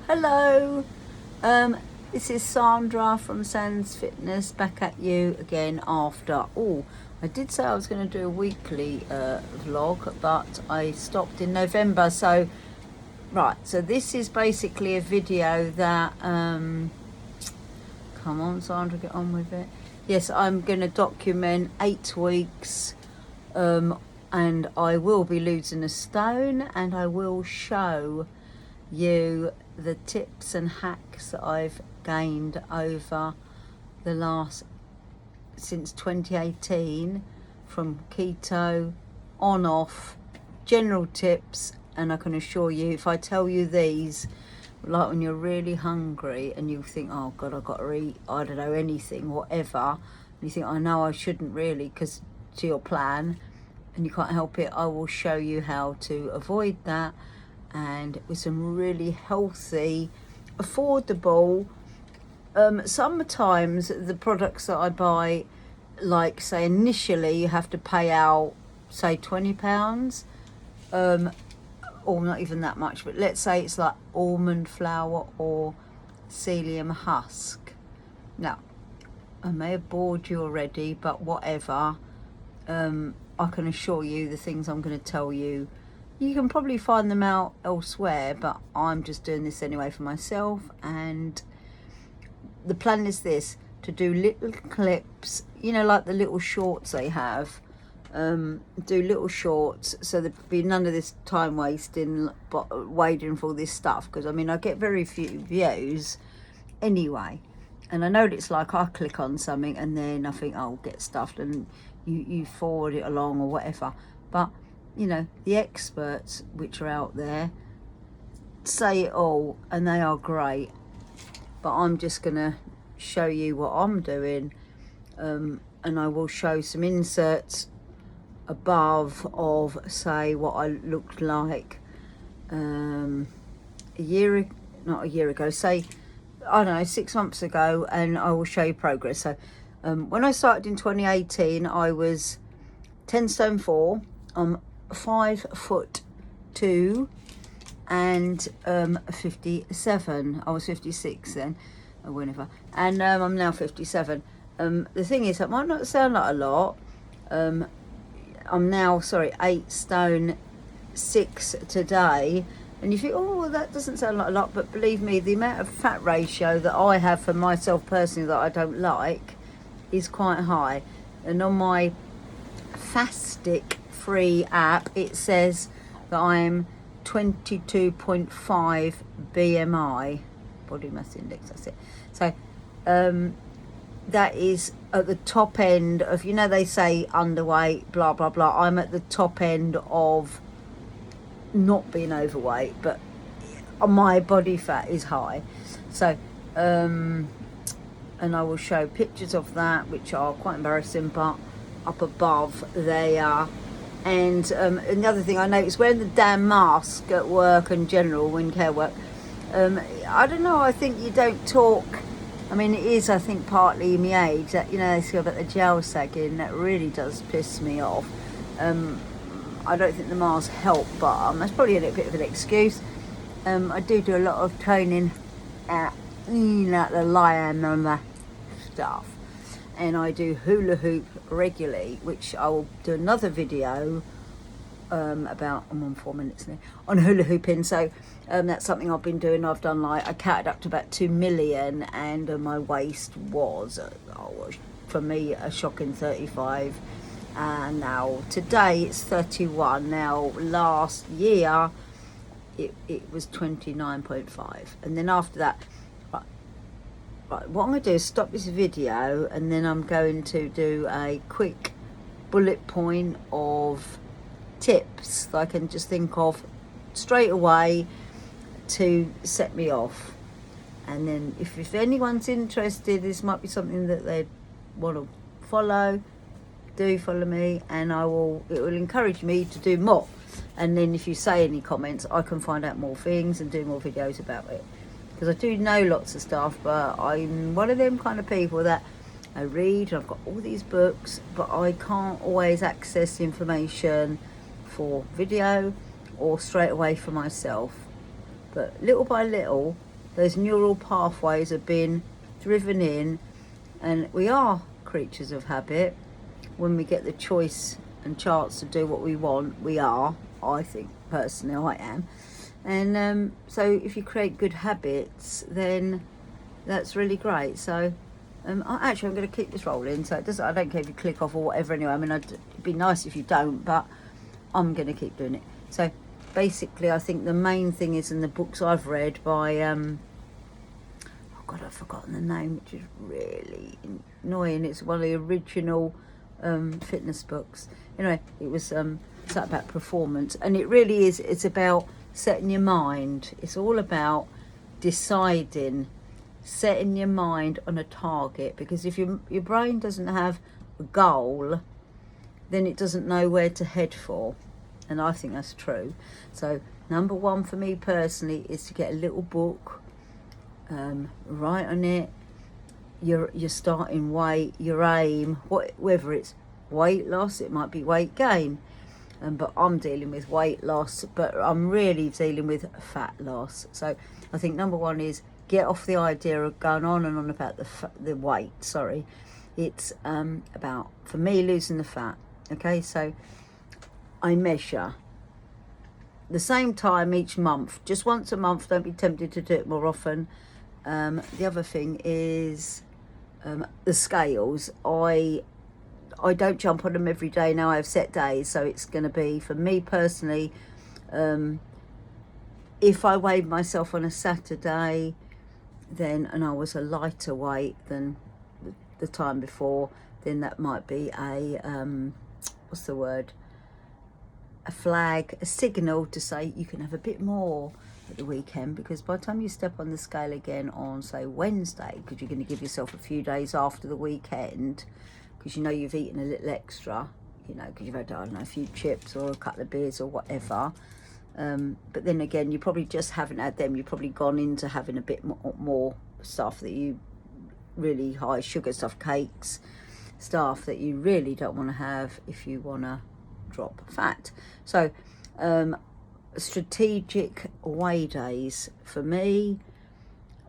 Hello, this is Sandra from Sandra Fitness back at you again after, I did say I was going to do a weekly vlog, but I stopped in November. So this is basically a video that, come on Sandra, get on with it. Yes, I'm going to document 8 weeks, and I will be losing a stone, and I will show you the tips and hacks that I've gained over the last, since 2018, from keto, on, off, general tips. And I can assure you, if I tell you these, like when you're really hungry and you think, oh God, I've got to eat, I don't know, anything, whatever, and you think, I know I shouldn't really, because to your plan, and you can't help it, I will show you how to avoid that, and with some really healthy, affordable, sometimes the products that I buy, like say initially you have to pay out say £20, or not even that much, but let's say it's like almond flour or psyllium husk. Now, I may have bored you already, but whatever, I can assure you the things I'm going to tell you, you can probably find them out elsewhere, but I'm just doing this anyway for myself. And the plan is this, to do little clips, you know, like the little shorts they have, do little shorts, so there'd be none of this time wasting, wading for all this stuff, because I mean I get very few views anyway, and I know what it's like. I click on something and then I think, oh, I'll get stuffed, and you forward it along or whatever. But you know, the experts which are out there say it all, and they are great, but I'm just gonna show you what I'm doing, and I will show some inserts above of, say, what I looked like not a year ago, say, I don't know, 6 months ago, and I will show you progress. So when I started in 2018, I was 10 stone 4, 5'2", and 57. I was 56 then, or whenever, and I'm now 57. The thing is, that might not sound like a lot. I'm now, 8 stone 6 today, and you think, oh, well, that doesn't sound like a lot, but believe me, the amount of fat ratio that I have for myself personally that I don't like is quite high. And on my Fastic free app, it says that I'm 22.5 BMI, body mass index, that's it. So that is at the top end of, you know, they say underweight, blah blah blah. I'm at the top end of not being overweight, but my body fat is high. So and I will show pictures of that, which are quite embarrassing, but up above they are. And another thing I noticed, wearing the damn mask at work and general when care work, I don't know, I think you don't talk. I mean, it is, I think, partly my age that, you know, they say about the gel sagging, that really does piss me off. I don't think the masks help, but that's probably a little bit of an excuse. I do a lot of training at, the lion and the stuff, and I do hula hoop regularly, which I will do another video about. I'm on 4 minutes now on hula hooping. So that's something I've been doing. I've done, like, I counted up to about 2 million, and my waist was for me a shocking 35, and now today it's 31. Now last year it was 29.5, and then after that, right, what I'm going to do is stop this video, and then I'm going to do a quick bullet point of tips that I can just think of straight away to set me off. And then if anyone's interested, this might be something that they want to follow, do follow me, and it will encourage me to do more. And then if you say any comments, I can find out more things and do more videos about it, because I do know lots of stuff, but I'm one of them kind of people that I read, and I've got all these books, but I can't always access the information for video or straight away for myself. But little by little, those neural pathways have been driven in, and we are creatures of habit. When we get the choice and chance to do what we want, we are. I think personally I am. And so if you create good habits, then that's really great. So actually I'm going to keep this rolling, so I don't care if you click off or whatever anyway. I mean, it'd be nice if you don't, but I'm going to keep doing it. So basically I think the main thing is, in the books I've read by oh god, I've forgotten the name, which is really annoying. It's one of the original fitness books. Anyway, it was it's about performance, and it really is, it's about setting your mind. It's all about deciding, setting your mind on a target, because if your brain doesn't have a goal, then it doesn't know where to head for. And I think that's true. So number one for me personally is to get a little book, write on it your starting weight, your aim, whether it's weight loss, it might be weight gain, but I'm dealing with weight loss, but I'm really dealing with fat loss. So I think number one is get off the idea of going on and on about the weight. Sorry, it's about, for me, losing the fat. Okay, so I measure the same time each month, just once a month. Don't be tempted to do it more often. The other thing is the scales. I don't jump on them every day now. I have set days, so it's going to be, for me personally, if I weighed myself on a Saturday, then, and I was a lighter weight than the time before, then that might be a what's the word, a flag, a signal to say you can have a bit more at the weekend, because by the time you step on the scale again on, say, Wednesday, because you're going to give yourself a few days after the weekend, because you know you've eaten a little extra, you know, because you've had, I don't know, a few chips or a couple of beers or whatever. But then again, you probably just haven't had them. You've probably gone into having a bit more stuff that you really, high sugar stuff, cakes, stuff that you really don't want to have if you want to drop fat. So strategic weigh days for me,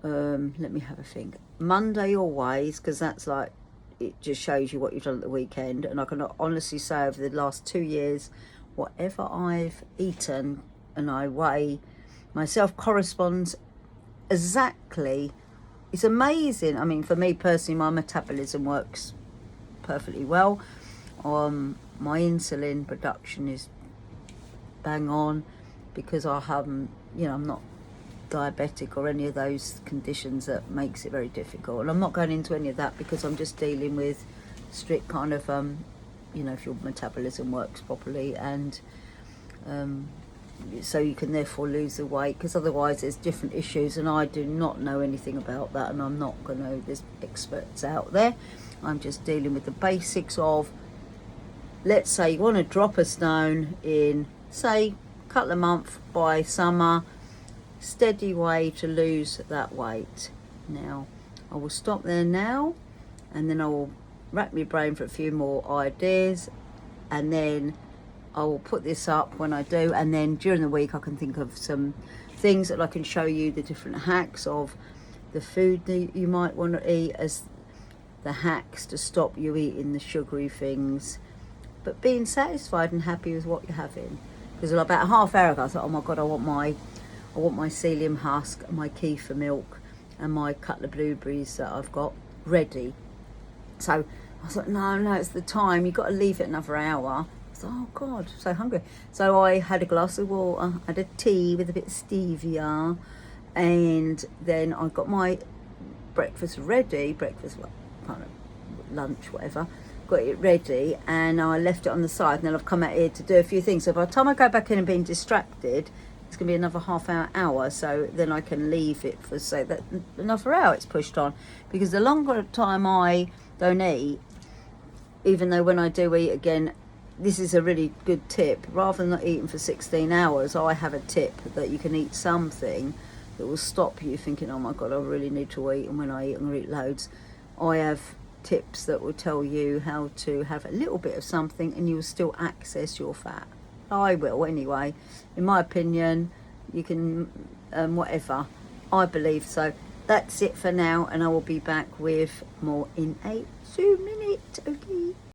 let me have a think. Monday always, because that's like, it just shows you what you've done at the weekend. And I can honestly say over the last 2 years, whatever I've eaten and I weigh myself corresponds exactly. It's amazing. I mean, for me personally, my metabolism works perfectly well. My insulin production is bang on, because I haven't, you know, I'm not diabetic or any of those conditions that makes it very difficult. And I'm not going into any of that, because I'm just dealing with strict kind of, you know, if your metabolism works properly, and so you can therefore lose the weight, because otherwise there's different issues, and I do not know anything about that, and I'm not going to, there's experts out there. I'm just dealing with the basics of, let's say you want to drop a stone in, say, a couple of months by summer, steady way to lose that weight. Now, I will stop there now, and then I will rack my brain for a few more ideas, and then I will put this up when I do, and then during the week I can think of some things that I can show you, the different hacks of the food that you might want to eat, as the hacks to stop you eating the sugary things, but being satisfied and happy with what you're having. Because about a half hour ago I thought, oh my god, I want my psyllium husk and my kefir milk and my couple of blueberries that I've got ready. So I thought, no, it's the time, you've got to leave it another hour. I thought, oh god, so hungry. So I had a glass of water, I had a tea with a bit of stevia, and then I got my breakfast ready, kind of lunch, whatever, got it ready, and I left it on the side, and then I've come out here to do a few things. So by the time I go back in and being distracted, it's going to be another half hour, so then I can leave it for, say, that another hour it's pushed on. Because the longer time I don't eat, even though when I do eat again, this is a really good tip, rather than not eating for 16 hours, I have a tip that you can eat something that will stop you thinking, oh my god, I really need to eat, and when I eat, I'm going to eat loads. I have tips that will tell you how to have a little bit of something and you will still access your fat. I will anyway, in my opinion. You can whatever, I believe so. That's it for now, and I will be back with more in a 2 minute. Okay.